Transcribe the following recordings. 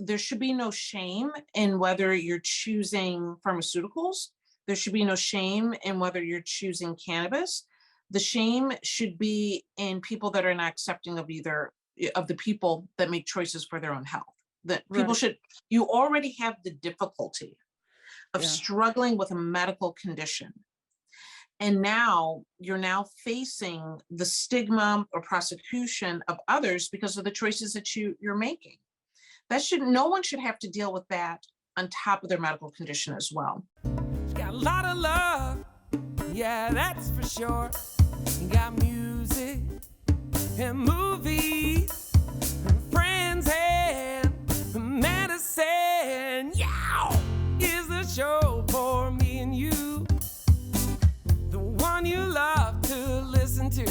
there should be no shame in whether you're choosing pharmaceuticals. There should be no shame in whether you're choosing cannabis. The shame should be in people that are not accepting of either of the people that make choices for their own health. That people Right. should, you already have the difficulty of Yeah. struggling with a medical condition. And now you're facing the stigma or prosecution of others because of the choices that you're making. No one should have to deal with that on top of their medical condition as well. Got a lot of love, yeah, that's for sure. You got music and movies, and friends and medicine. Yeah, is the show for me and you, the one you love to listen to.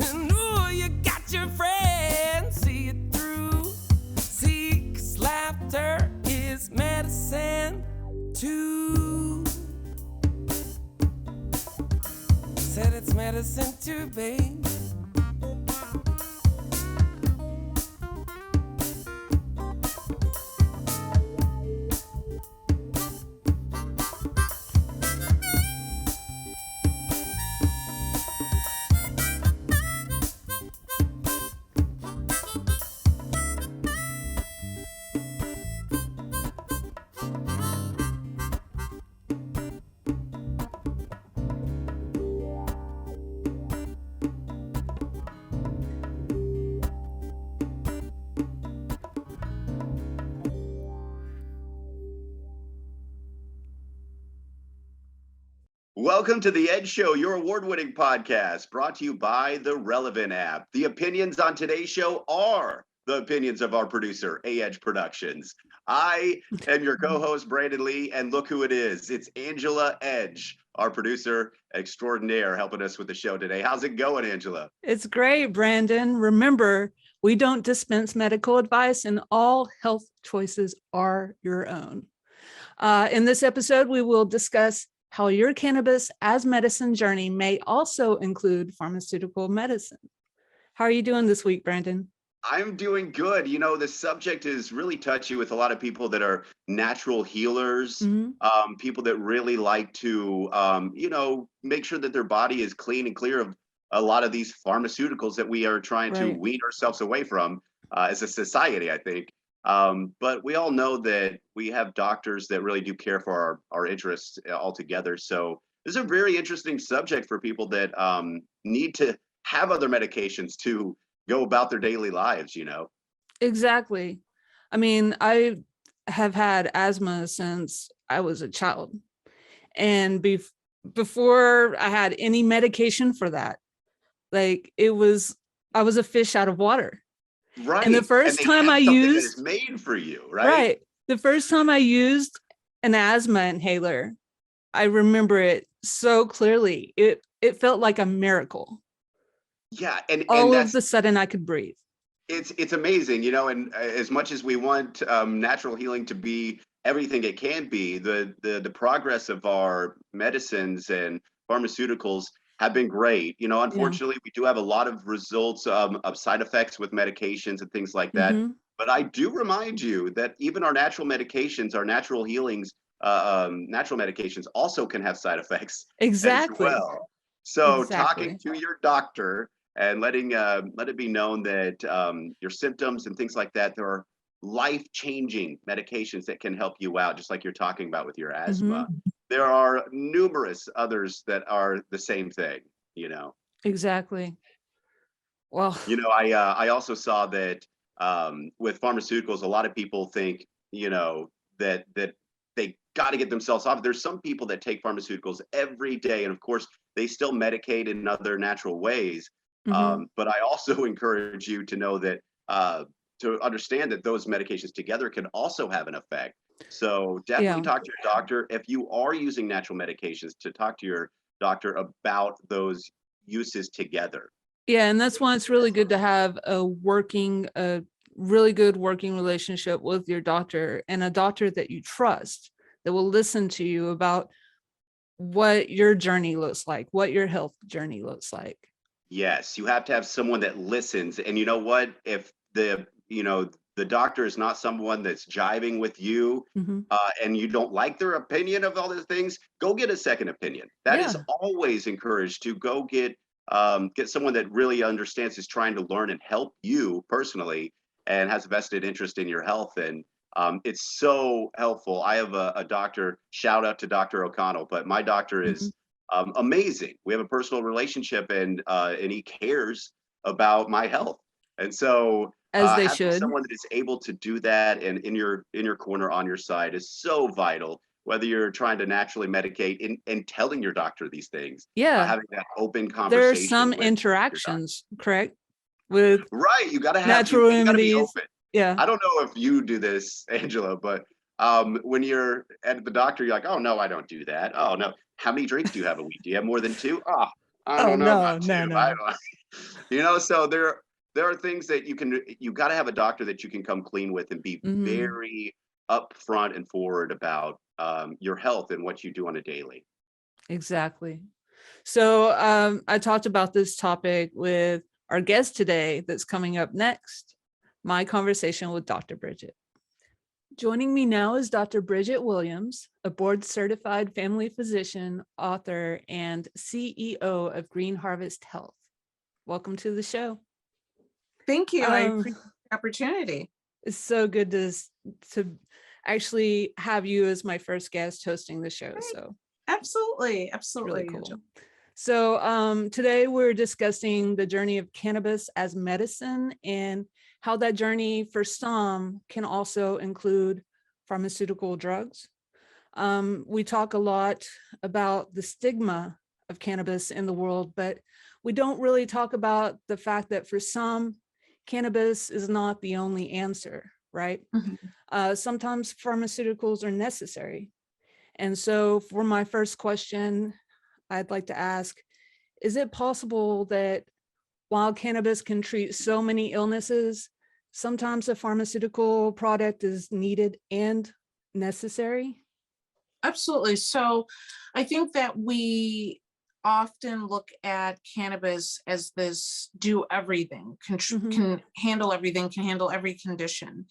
And ooh, you got your friends, see it through. See, 'cause laughter is medicine too. Said it's medicine too, babe. Welcome to The Edge Show, your award-winning podcast, brought to you by the Relevant app. The opinions on today's show are the opinions of our producer, Edge Productions. I am your co-host, Brandon Lee, and look who it is. It's Angela Edge, our producer extraordinaire, helping us with the show today. How's it going, Angela? It's great, Brandon. Remember, we don't dispense medical advice, and all health choices are your own. In this episode, we will discuss how your cannabis as medicine journey may also include pharmaceutical medicine. How are you doing this week, Brandon? I'm doing good. You know, the subject is really touchy with a lot of people that are natural healers, people that really like to, make sure that their body is clean and clear of a lot of these pharmaceuticals that we are trying to wean ourselves away from as a society, I think. But we all know that we have doctors that really do care for our interests altogether. So this is a very interesting subject for people that need to have other medications to go about their daily lives, you know? Exactly. I mean, I have had asthma since I was a child. And before I had any medication for that, I was a fish out of water. Right. And the first time I used, it's made for you, right? Right. The first time I used an asthma inhaler, I remember it so clearly. It felt like a miracle. Yeah, and all of a sudden I could breathe. It's amazing, you know. And as much as we want natural healing to be everything it can be, the progress of our medicines and pharmaceuticals have been great. You know, unfortunately, we do have a lot of results of side effects with medications and things like that. But I do remind you that even our natural medications, our natural healings, natural medications also can have side effects as well. So talking to your doctor and let it be known that your symptoms and things like that, there are life-changing medications that can help you out, just like you're talking about with your asthma. There are numerous others that are the same thing, you know. Exactly. Well, you know, I also saw that with pharmaceuticals, a lot of people think, you know, that they got to get themselves off. There's some people that take pharmaceuticals every day, and of course, they still medicate in other natural ways. But I also encourage you to know that to understand that those medications together can also have an effect. So definitely talk to your doctor. If you are using natural medications, to talk to your doctor about those uses together. Yeah, and that's why it's really good to have a really good working relationship with your doctor, and a doctor that you trust, that will listen to you about what your journey looks like, what your health journey looks like. Yes, you have to have someone that listens. And you know what? If the the doctor is not someone that's jiving with you, Mhm. and you don't like their opinion of all those things, go get a second opinion. That is Yeah, always encouraged, to go get someone that really understands, is trying to learn and help you personally, and has a vested interest in your health. And it's so helpful. I have a doctor, shout out to Dr. O'Connell, but my doctor mhm. is amazing. We have a personal relationship, and he cares about my health. And so As they having should. someone that is able to do that and in your corner, on your side, is so vital. Whether you're trying to naturally medicate, and telling your doctor these things, Yeah, having that open there are conversation some with your doctor. interactions, correct, with Right, you got to have natural you got to be remedies. open. Yeah. I don't know if you do this, Angela, but when you're at the doctor, you're like, oh no, I don't do that. Oh no, how many drinks do you have a week? Do you have more than two? Oh, I Oh, don't know no, about no, two. no, I no. don't, so there are things that you got to have a doctor that you can come clean with, and be Mhm. very upfront and forward about your health and what you do on a daily. Exactly. So I talked about this topic with our guest today that's coming up next, my conversation with Dr. Bridget. Joining me now is Dr. Bridget Williams, a board certified family physician, author, and CEO of Green Harvest Health. Welcome to the show. Thank you. I Um, appreciate the opportunity. it's so good to actually have you as my first guest hosting the show. Great. So Absolutely. really Absolutely. cool. Angela. So today we're discussing the journey of cannabis as medicine, and how that journey for some can also include pharmaceutical drugs. We talk a lot about the stigma of cannabis in the world, but we don't really talk about the fact that for some, cannabis is not the only answer, right? Mhm. Sometimes pharmaceuticals are necessary. And so for my first question, I'd like to ask, is it possible that while cannabis can treat so many illnesses, sometimes a pharmaceutical product is needed and necessary? Absolutely. So I think that we often look at cannabis as this do everything, Mhm. can handle everything, can handle every condition.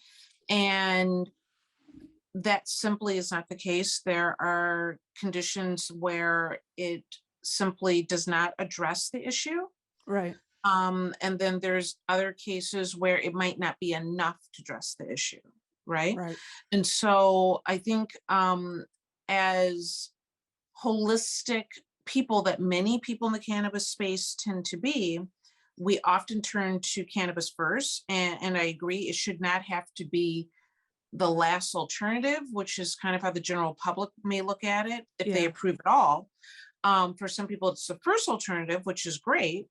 And that simply is not the case. There are conditions where it simply does not address the issue. Right, And then there's other cases where it might not be enough to address the issue, right? right. And so I think as holistic people that many people in the cannabis space tend to be, we often turn to cannabis first. And I agree, it should not have to be the last alternative, which is kind of how the general public may look at it, if they Yeah, approve at all. For some people, it's the first alternative, which is great,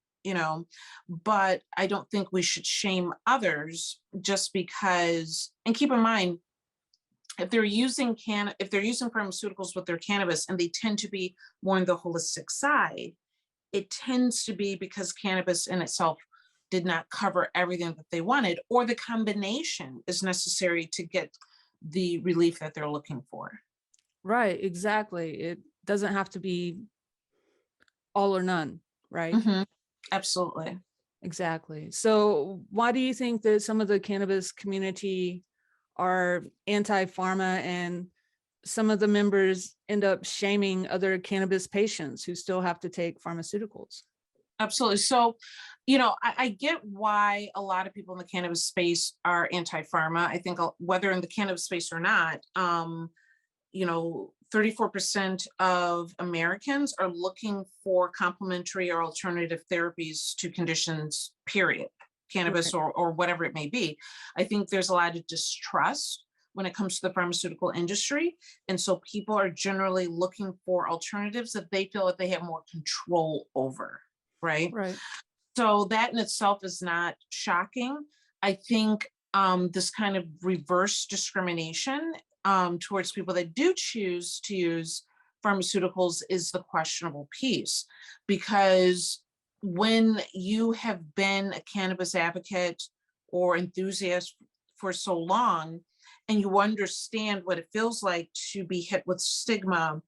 but I don't think we should shame others just because, and keep in mind, if they're using pharmaceuticals with their cannabis and they tend to be more on the holistic side, it tends to be because cannabis in itself did not cover everything that they wanted, or the combination is necessary to get the relief that they're looking for. right, exactly. It doesn't have to be all or none, right? Mhm. Absolutely. Exactly. So why do you think that some of the cannabis community are anti-pharma, and some of the members end up shaming other cannabis patients who still have to take pharmaceuticals? Absolutely. So, I get why a lot of people in the cannabis space are anti-pharma. I think whether in the cannabis space or not, 34% of Americans are looking for complementary or alternative therapies to conditions, period, cannabis Right. or whatever it may be. I think there's a lot of distrust when it comes to the pharmaceutical industry. And so people are generally looking for alternatives that they feel that they have more control over, right? Right. So that in itself is not shocking. I think this kind of reverse discrimination towards people that do choose to use pharmaceuticals is the questionable piece, because when you have been a cannabis advocate or enthusiast for so long, and you understand what it feels like to be hit with stigma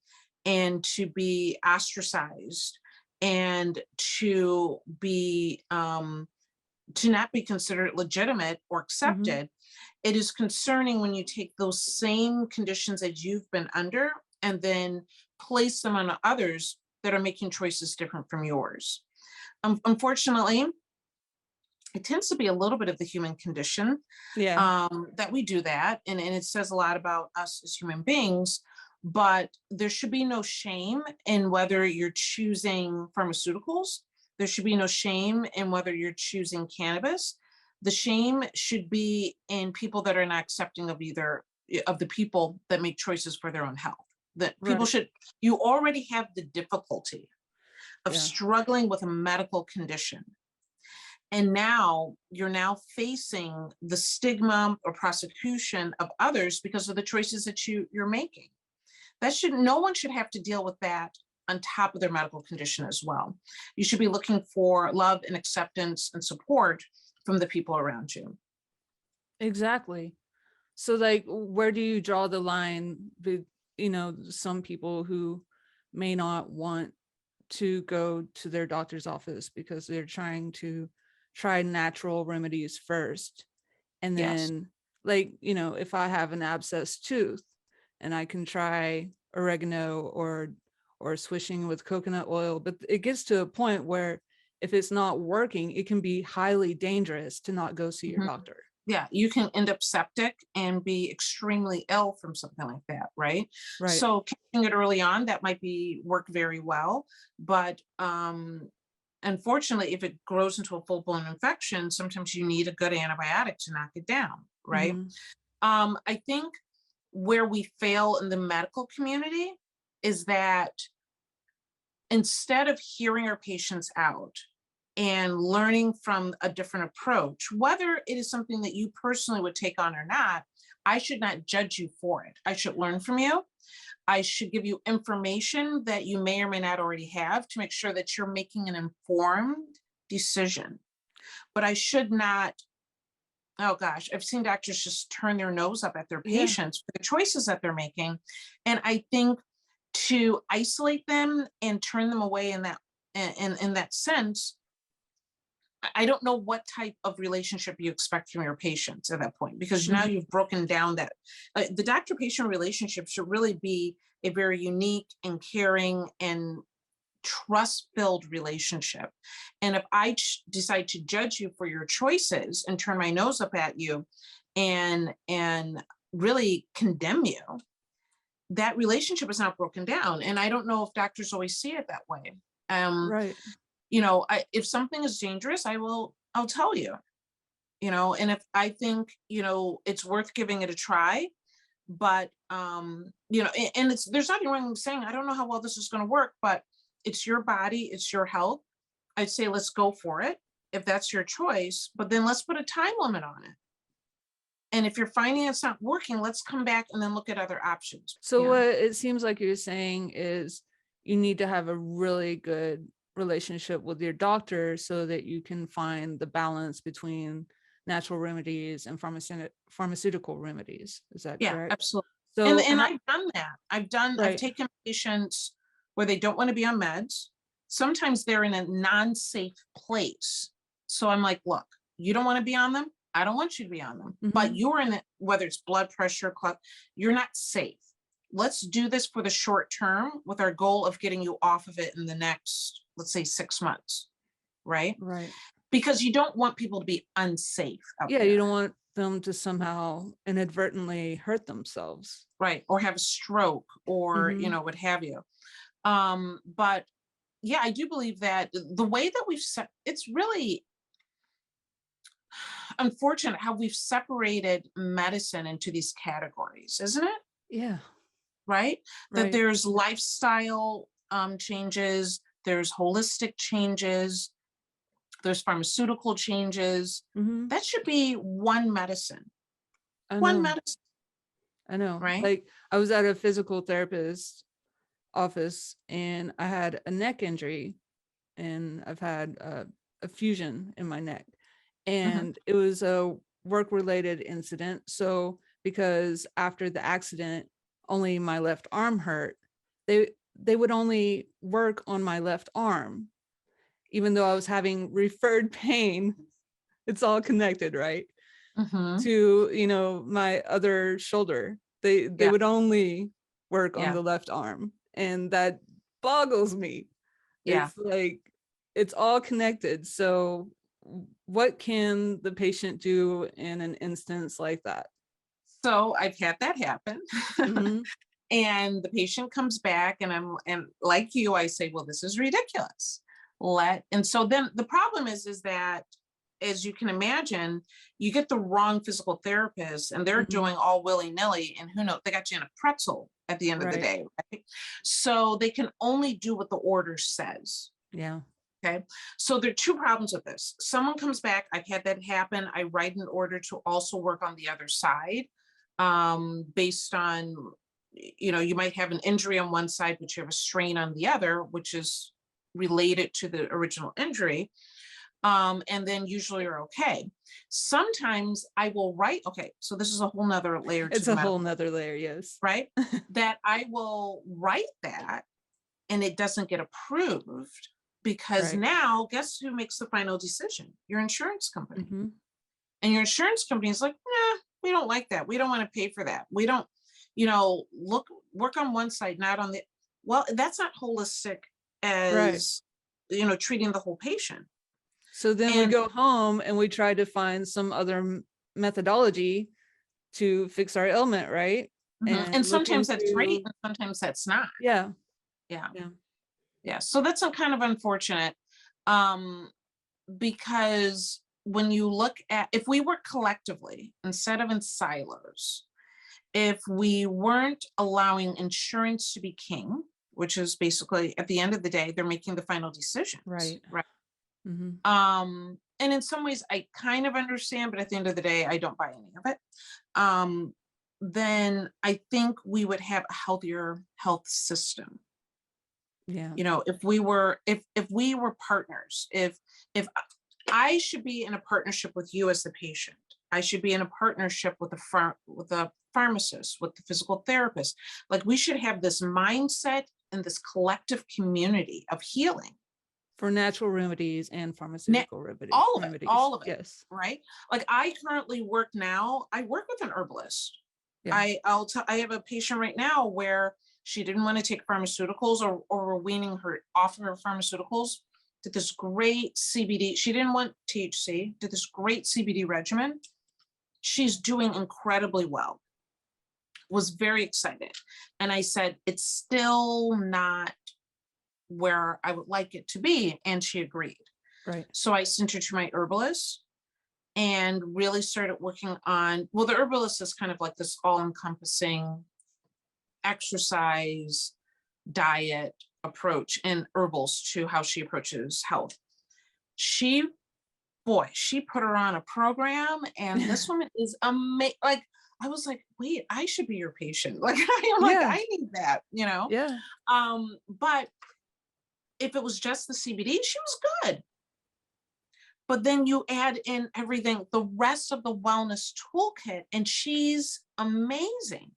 and to be ostracized and to be to not be considered legitimate or Mhm. accepted, It is concerning when you take those same conditions that you've been under and then place them on others that are making choices different from yours. Unfortunately, it tends to be a little bit of the human condition that we do that. And it says a lot about us as human beings, but there should be no shame in whether you're choosing pharmaceuticals. There should be no shame in whether you're choosing cannabis. The shame should be in people that are not accepting of either of the people that make choices for their own health. That people should, you already have the difficulty of struggling with a medical condition. And now you're now facing the stigma or prosecution of others because of the choices that you're making. No one should have to deal with that on top of their medical condition as well. You should be looking for love and acceptance and support from the people around you. Exactly. So like, where do you draw the line with, some people who may not want to go to their doctor's office because they're trying to try natural remedies first. And then if I have an abscess tooth and I can try oregano or swishing with coconut oil, but it gets to a point where if it's not working, it can be highly dangerous to not go see your doctor. Yeah, you can end up septic and be extremely ill from something like that, right? So catching it early on, that might work very well. But unfortunately, if it grows into a full-blown infection, sometimes you need a good antibiotic to knock it down, right? I think where we fail in the medical community is that instead of hearing our patients out and learning from a different approach, whether it is something that you personally would take on or not, I should not judge you for it. I should learn from you. I should give you information that you may or may not already have to make sure that you're making an informed decision. But I should not, oh gosh, I've seen doctors just turn their nose up at their patients for the choices that they're making. And I think to isolate them and turn them away in that sense, I don't know what type of relationship you expect from your patients at that point, because now you've broken down that the doctor-patient relationship should really be a very unique and caring and trust-filled relationship. And if I decide to judge you for your choices and turn my nose up at you and really condemn you, that relationship is not broken down. And I don't know if doctors always see it that way. If something is dangerous, I'll tell you, and if I think, it's worth giving it a try, but, and there's nothing wrong with saying, I don't know how well this is going to work, but it's your body, it's your health. I'd say, let's go for it if that's your choice, but then let's put a time limit on it. And if you're finding it's not working, let's come back and then look at other options. So what it seems like you're saying is you need to have a really good relationship with your doctor so that you can find the balance between natural remedies and pharmaceutical remedies. Is that correct? Yeah, absolutely. So and I've done that. I've taken patients where they don't want to be on meds. Sometimes they're in a non-safe place. So I'm like, look, you don't want to be on them. I don't want you to be on them, but you're in it, whether it's blood pressure, you're not safe. Let's do this for the short term with our goal of getting you off of it in the next, let's say 6 months, right? Right. Because you don't want people to be unsafe out there. You don't want them to somehow inadvertently hurt themselves. Right, or have a stroke or, what have you. But yeah, I do believe that the way that we've set, it's really unfortunate how we've separated medicine into these categories, isn't it? Yeah. Right? That there's lifestyle changes, there's holistic changes, there's pharmaceutical changes. That should be one medicine. One medicine. I know. Right? Like I was at a physical therapist office and I had a neck injury and I've had a fusion in my neck. And it was a work-related incident. So because after the accident, only my left arm hurt, they would only work on my left arm, even though I was having referred pain. It's all connected, right? Mhm. to, my other shoulder. They Yeah. would only work on Yeah. the left arm. And that boggles me. Yeah. It's like, it's all connected. So what can the patient do in an instance like that? So I've had that happen. Mhm. And the patient comes back and like you, I say, well, this is ridiculous. And so then the problem is that, as you can imagine, you get the wrong physical therapist and they're Mhm. doing all willy-nilly, and who knows, they got you in a pretzel at the end of the Right. day, right? So they can only do what the order says. Yeah. Okay. So there are two problems with this. Someone comes back, I've had that happen. I write an order to also work on the other side, based on, you might have an injury on one side, but you have a strain on the other, which is related to the original injury. And then usually you're okay. Sometimes I will write, okay, so this is a whole nother layer to It's the a medical, whole nother layer. Yes. right? That I will write that and it doesn't get approved because Right. now guess who makes the final decision? Your insurance company. Mhm. And your insurance company is like, nah, we don't like that. We don't want to pay for that. We don't, work on one side, not on the, well, that's not holistic Right. as, treating the whole patient. So then we And go home and we try to find some other methodology to fix our ailment, right? and And look sometimes that's great into, and sometimes that's not. yeah, Yeah. yeah, Yeah. So that's kind of unfortunate. Um, because when you look at, if we work collectively instead of in silos, if we weren't allowing insurance to be king, which is basically at the end of the day, they're making the final decisions. right. Right. Mhm. And in some ways I kind of understand, but at the end of the day, I don't buy any of it. Then I think we would have a healthier health system. Yeah. If we were partners, if I should be in a partnership with you as the patient, I should be in a partnership with the pharmacist, with the physical therapist. Like we should have this mindset and this collective community of healing. For natural remedies and pharmaceutical remedies. All of it. Yes. Right. Like I currently work with an herbalist. Yeah. I have a patient right now where she didn't want to take pharmaceuticals, or we're weaning her off of her pharmaceuticals. Did this great CBD. She didn't want THC. Did this great CBD regimen. She's doing incredibly well. Was very excited. And I said, it's still not where I would like it to be. And she agreed. Right. So I sent her to my herbalist and really started working on, well, the herbalist is kind of like this all-encompassing exercise, diet approach and herbals to how she approaches health. She put her on a program, and this woman is amazing. Like I was like, wait, I should be your patient. Like Yeah. I need that, Yeah. But if it was just the CBD, she was good. But then you add in everything, the rest of the wellness toolkit, and she's amazing.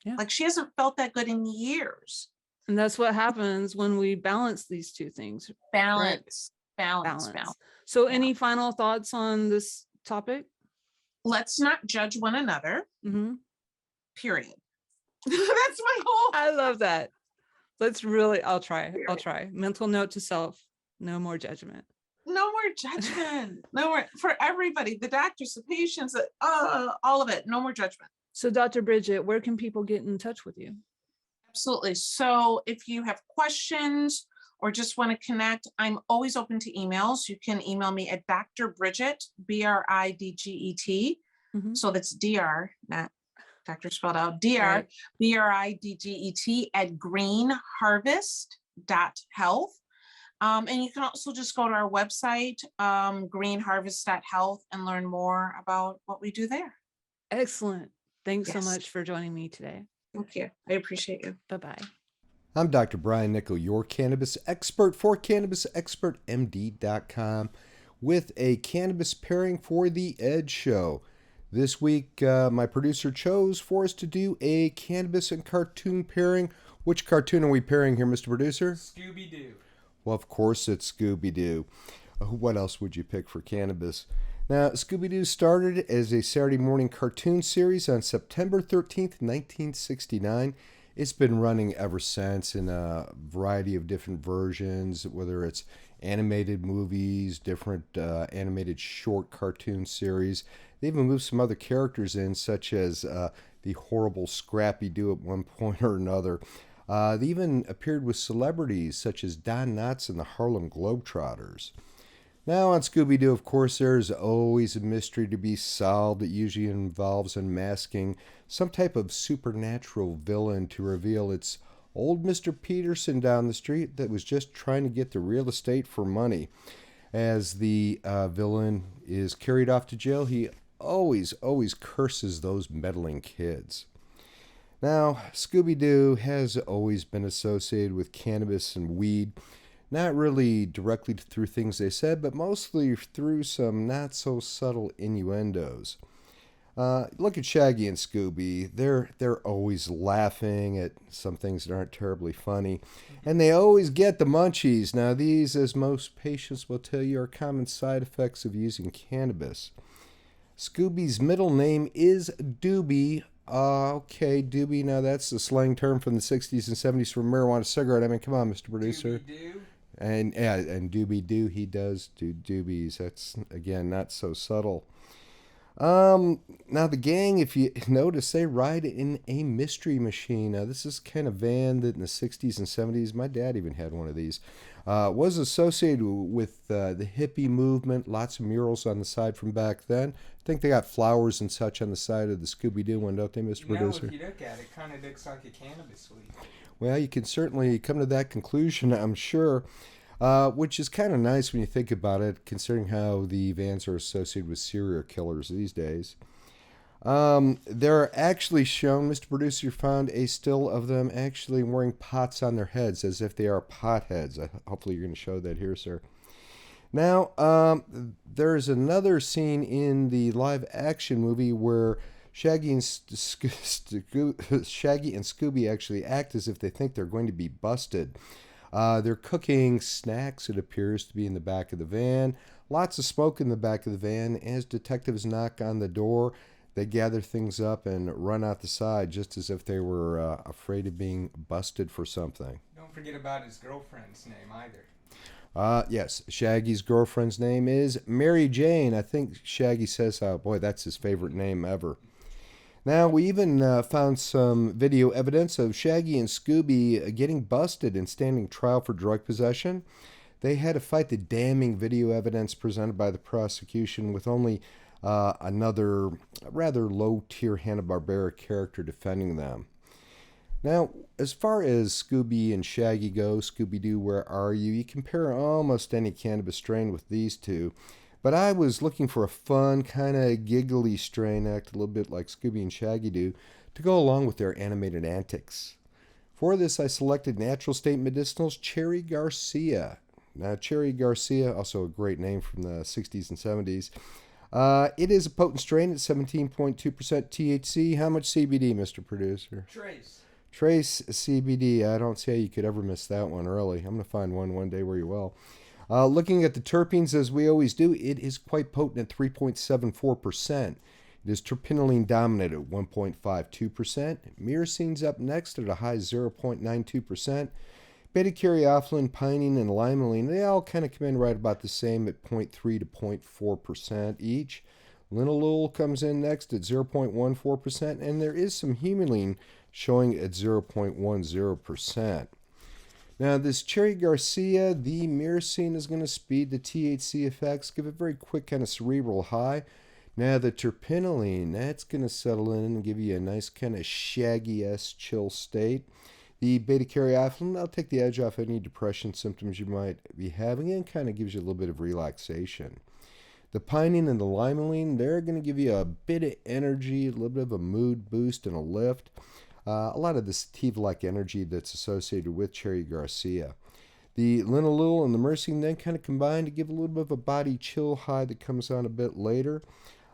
Yeah. Like she hasn't felt that good in years. And that's what happens when we balance these two things. Balance. So Yeah. any final thoughts on this topic? Let's not judge one another, Mm-hmm. period. That's my whole. I love that. I'll try. Mental note to self, no more judgment. No more judgment. No more, for everybody, the doctors, the patients, all of it. No more judgment. So Dr. Bridget, where can people get in touch with you? Absolutely. So if you have questions or just want to connect, I'm always open to emails. You can email me at Dr. Bridget, Bridget. Mhm. So that's DR, not Dr. spelled out, DR, Right. Bridget at greenharvest.health. And you can also just go to our website, greenharvest.health, and learn more about what we do there. Excellent. Thanks so Yes. much for joining me today. Thank you. I appreciate you. Bye-bye. I'm Dr. Brian Nickel, your cannabis expert for CannabisExpertMD.com, with a cannabis pairing for the Ed Show. This week, my producer chose for us to do a cannabis and cartoon pairing. Which cartoon are we pairing here, Mr. Producer? Scooby-Doo. Well, of course it's Scooby-Doo. What else would you pick for cannabis? Now, Scooby-Doo started as a Saturday morning cartoon series on September 13th, 1969. It's been running ever since in a variety of different versions, whether it's animated movies, different animated short cartoon series. They even moved some other characters in, such as the horrible Scrappy-Doo at one point or another. They even appeared with celebrities such as Don Knotts and the Harlem Globetrotters. Now on Scooby-Doo, of course, there's always a mystery to be solved. It usually involves unmasking some type of supernatural villain to reveal it's old Mr. Peterson down the street that was just trying to get the real estate for money. As the villain is carried off to jail, he always curses those meddling kids. Now, Scooby-Doo has always been associated with cannabis and weed. Not really directly through things they said, but mostly through some not so subtle innuendos. Look at Shaggy and Scooby. They're always laughing at some things that aren't terribly funny. And they always get the munchies. Now these, as most patients will tell you, are common side effects of using cannabis. Scooby's middle name is Doobie. Okay, Doobie. Now that's the slang term from the 60s and 70s for marijuana cigarette. I mean, come on, Mr. Producer. Doobie-doo. And Doobie Doo, he does do doobies. That's, again, not so subtle. Now the gang, if you notice, they ride in a mystery machine. Now this is kind of van that in the 60s and 70s, my dad even had one of these, was associated with the hippie movement. Lots of murals on the side from back then. I think they got flowers and such on the side of the Scooby-Doo one, don't they, Mr. Producer? No, if you look at it, it kind of looks like a cannabis weed. Well, you can certainly come to that conclusion, I'm sure, which is kind of nice when you think about it, considering how the vans are associated with serial killers these days. They're actually shown, Mr. Producer found a still of them actually wearing pots on their heads as if they are potheads. Hopefully you're going to show that here, sir. Now, there's another scene in the live action movie where Shaggy and Scooby actually act as if they think they're going to be busted. They're cooking snacks, it appears to be, in the back of the van. Lots of smoke in the back of the van. As detectives knock on the door, they gather things up and run out the side, just as if they were afraid of being busted for something. Don't forget about his girlfriend's name either. Yes, Shaggy's girlfriend's name is Mary Jane. I think Shaggy says, oh boy, that's his favorite name ever. Now, we even found some video evidence of Shaggy and Scooby getting busted and standing trial for drug possession. They had to fight the damning video evidence presented by the prosecution with only another rather low-tier Hanna-Barbera character defending them. Now, as far as Scooby and Shaggy go, Scooby-Doo, Where Are You? You compare almost any cannabis strain with these two. But I was looking for a fun, kind of giggly strain, act a little bit like Scooby and Shaggy do, to go along with their animated antics. For this, I selected Natural State Medicinal's Cherry Garcia. Now, Cherry Garcia, also a great name from the 60s and 70s. It is a potent strain at 17.2% THC. How much CBD, Mr. Producer? Trace CBD. I don't see how you could ever miss that one early. I'm going to find one day where you will. Looking at the terpenes, as we always do, it is quite potent at 3.74%. It is terpinolene dominant at 1.52%. Myrcene's up next at a high 0.92%. Beta-caryophyllene, pinene, and limonene, they all kind of come in right about the same at 0.3 to 0.4% each. Linalool comes in next at 0.14%, and there is some humulene showing at 0.10%. Now, this Cherry Garcia, the myrcene is going to speed the THC effects, give a very quick kind of cerebral high. Now, the terpinolene, that's going to settle in and give you a nice kind of shaggy-esque chill state. The beta-caryophyllene, that'll take the edge off any depression symptoms you might be having and kind of gives you a little bit of relaxation. The pinene and the limonene, they're going to give you a bit of energy, a little bit of a mood boost and a lift. A lot of the sativa-like energy that's associated with Cherry Garcia. The linalool and the myrcene then kind of combine to give a little bit of a body chill high that comes on a bit later.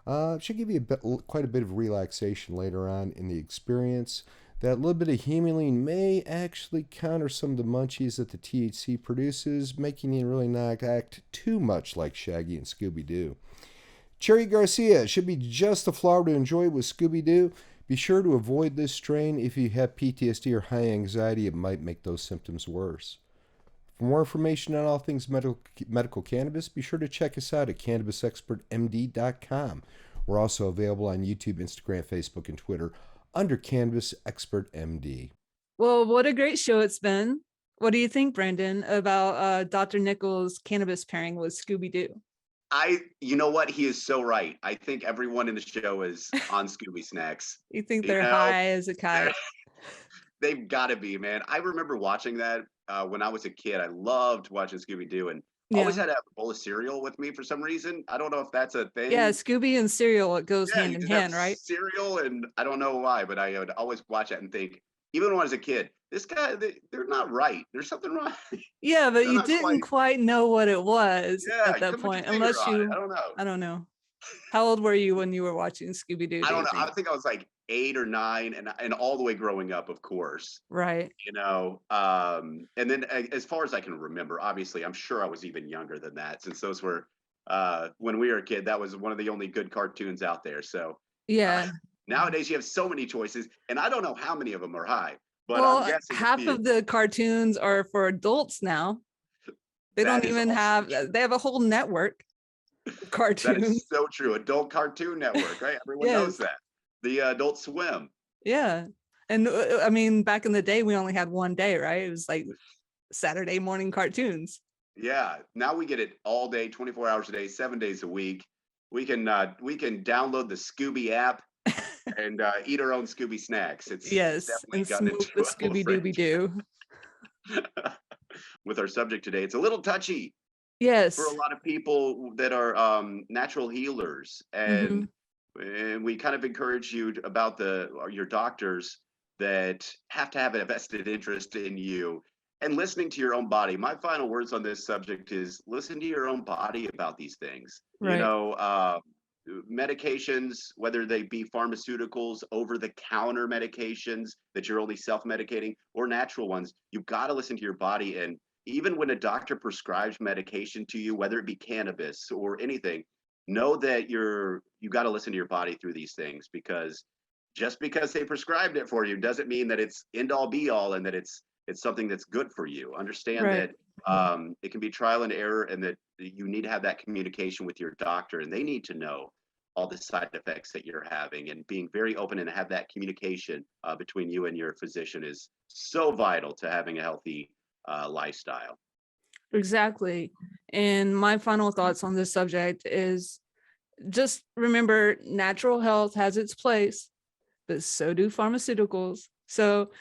It should give you quite a bit of relaxation later on in the experience. That little bit of humulene may actually counter some of the munchies that the THC produces, making you really not act too much like Shaggy and Scooby-Doo. Cherry Garcia, should be just the flower to enjoy with Scooby-Doo. Be sure to avoid this strain. If you have PTSD or high anxiety, it might make those symptoms worse. For more information on all things medical cannabis, be sure to check us out at cannabisexpertmd.com. We're also available on YouTube, Instagram, Facebook, and Twitter under Cannabis Expert MD. Well, what a great show it's been. What do you think, Brandon, about Dr. Nichols' cannabis pairing with Scooby-Doo? You know what? He is so right. I think everyone in the show is on Scooby Snacks. You think they're high as a kite? They've got to be, man. I remember watching that when I was a kid. I loved watching Scooby-Doo and always had to have a bowl of cereal with me for some reason. I don't know if that's a thing. Yeah, Scooby and cereal, it goes hand in hand, right? Cereal, and I don't know why, but I would always watch it and think, even when I was a kid, this guy, they're not right. There's something wrong. Yeah, but you didn't quite know what it was at that point, unless you, I don't know. How old were you when you were watching Scooby-Doo? I don't know. I think I was like 8 or 9 and all the way growing up, of course. Right. You know, and then as far as I can remember, obviously, I'm sure I was even younger than that, since those were, when we were a kid, that was one of the only good cartoons out there. So yeah. Nowadays, you have so many choices, and I don't know how many of them are high. But well, I'm guessing half of the cartoons are for adults now. They don't even have, they have a whole network of cartoons. That is so true. Adult Cartoon Network, right? Everyone knows that. The Adult Swim. Yeah. And I mean, back in the day, we only had one day, right? It was like Saturday morning cartoons. Yeah. Now we get it all day, 24 hours a day, 7 days a week. We can download the Scooby app and eat our own Scooby snacks. It's definitely and gotten smoke into the Scooby Dooby Doo. With our subject today, it's a little touchy. Yes. For a lot of people that are natural healers, and we kind of encourage you about your doctors that have to have a vested interest in you and listening to your own body. My final words on this subject is listen to your own body about these things. Right. You know, medications, whether they be pharmaceuticals, over-the-counter medications that you're only self-medicating, or natural ones, you've got to listen to your body. And even when a doctor prescribes medication to you, whether it be cannabis or anything, know that you got to listen to your body through these things, because just because they prescribed it for you doesn't mean that it's end all be all and that it's something that's good for you. Understand that it can be trial and error, and that you need to have that communication with your doctor, and they need to know all the side effects that you're having, and being very open and have that communication between you and your physician is so vital to having a healthy lifestyle. Exactly. And my final thoughts on this subject is just remember, natural health has its place, but so do pharmaceuticals. So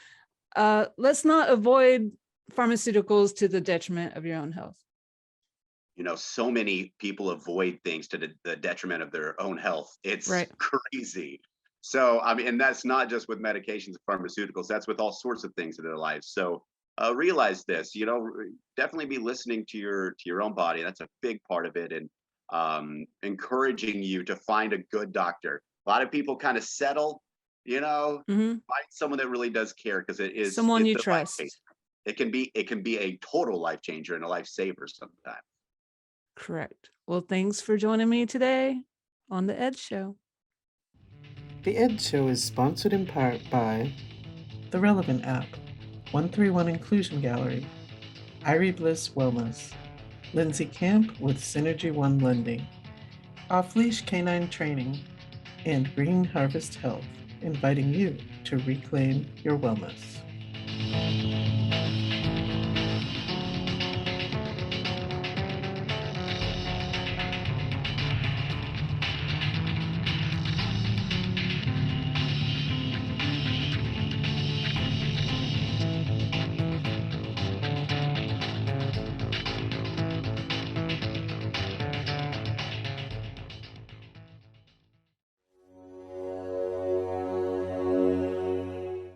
let's not avoid pharmaceuticals to the detriment of your own health. You know, so many people avoid things to the detriment of their own health. It's crazy. So, I mean, and that's not just with medications and pharmaceuticals, that's with all sorts of things in their lives. So realize this, you know, definitely be listening to your own body. That's a big part of it. And encouraging you to find a good doctor. A lot of people kind of settle, you know, find someone that really does care, because it is someone you trust. It can be a total life changer and a life saver sometimes. Correct. Well, thanks for joining me today on The Ed Show. The Ed Show is sponsored in part by The Relevant app, 131 Inclusion Gallery, Irie Bliss Wellness, Lindsay Camp with Synergy One Lending, Off Leash Canine Training, and Green Harvest Health, inviting you to reclaim your wellness.